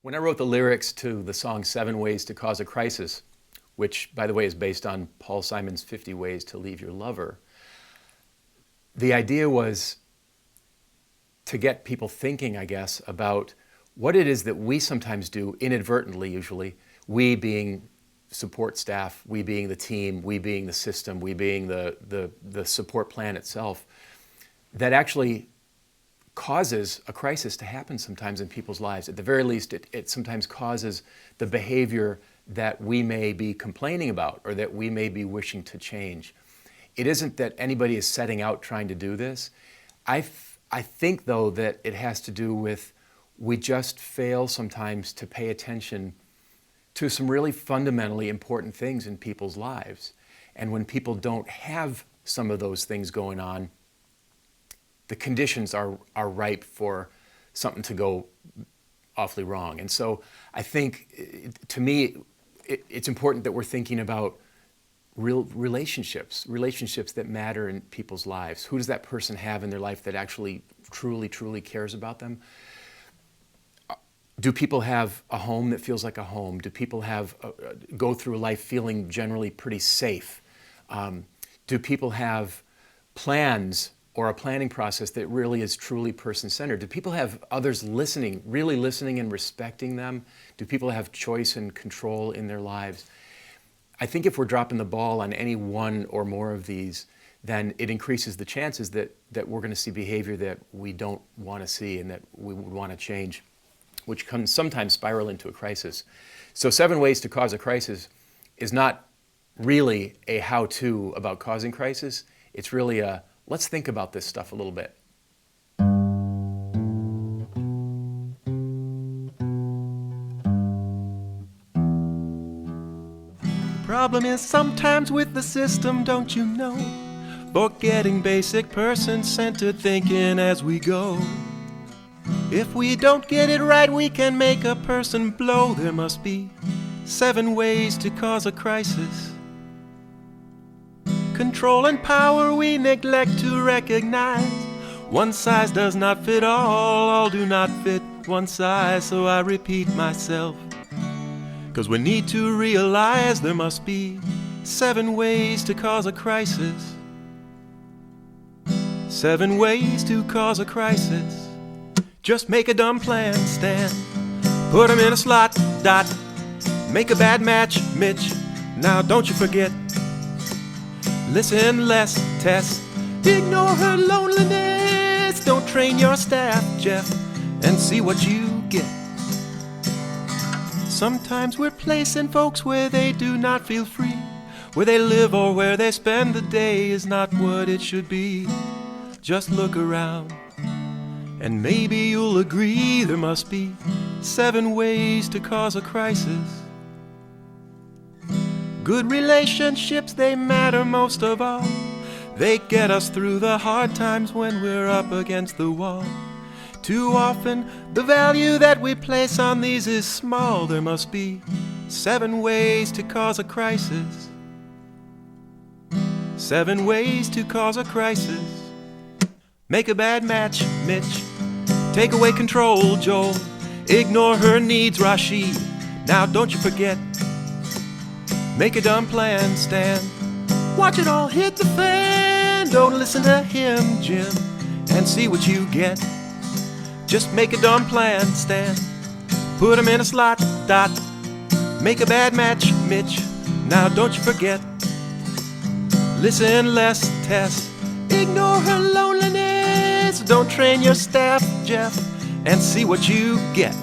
When I wrote the lyrics to the song 7 Ways to Cause a Crisis, which, by the way, is based on Paul Simon's 50 Ways to Leave Your Lover, the idea was to get people thinking, I guess, about what it is that we sometimes do inadvertently, usually, we being support staff, we being the team, we being the system, we being the support plan itself, that actually causes a crisis to happen sometimes in people's lives. At the very least, it sometimes causes the behavior that we may be complaining about or that we may be wishing to change. It isn't that anybody is setting out trying to do this. I think, though, that it has to do with we just fail sometimes to pay attention to some really fundamentally important things in people's lives. And when people don't have some of those things going on, the conditions are ripe for something to go awfully wrong. And so I think, to me, it's important that we're thinking about real relationships that matter in people's lives. Who does that person have in their life that actually truly cares about them? Do people have a home that feels like a home? Do people go through life feeling generally pretty safe? Do people have plans or a planning process that really is truly person-centered? Do people have others listening, really listening and respecting them? Do people have choice and control in their lives? I think if we're dropping the ball on any one or more of these, then it increases the chances that we're going to see behavior that we don't want to see and that we would want to change, which can sometimes spiral into a crisis. So 7 Ways to Cause a Crisis is not really a how-to about causing crisis. It's really a let's think about this stuff a little bit. The problem is sometimes with the system, don't you know? Forgetting basic person-centered thinking as we go. If we don't get it right, we can make a person blow. There must be 7 ways to cause a crisis. Control and power we neglect to recognize. One size does not fit all do not fit one size. So I repeat myself, 'cause we need to realize there must be 7 ways to cause a crisis. 7 ways to cause a crisis. Just make a dumb plan, Stan. Put 'em in a slot, Dot. Make a bad match, Mitch. Now don't you forget. Listen less, Tess. Ignore her loneliness. Don't train your staff, Jeff, and see what you get. Sometimes we're placing folks where they do not feel free. Where they live or where they spend the day is not what it should be. Just look around, and maybe you'll agree there must be 7 ways to cause a crisis. Good relationships, they matter most of all. They get us through the hard times when we're up against the wall. Too often, the value that we place on these is small. There must be 7 ways to cause a crisis. 7 ways to cause a crisis. Make a bad match, Mitch. Take away control, Joel. Ignore her needs, Rashid. Now don't you forget. Make a dumb plan, Stan. Watch it all hit the fan. Don't listen to him, Jim, and see what you get. Just make a dumb plan, Stan. Put 'em in a slot, Dot. Make a bad match, Mitch. Now don't you forget. Listen less, Tess. Ignore her loneliness. Don't train your staff, Jeff, and see what you get.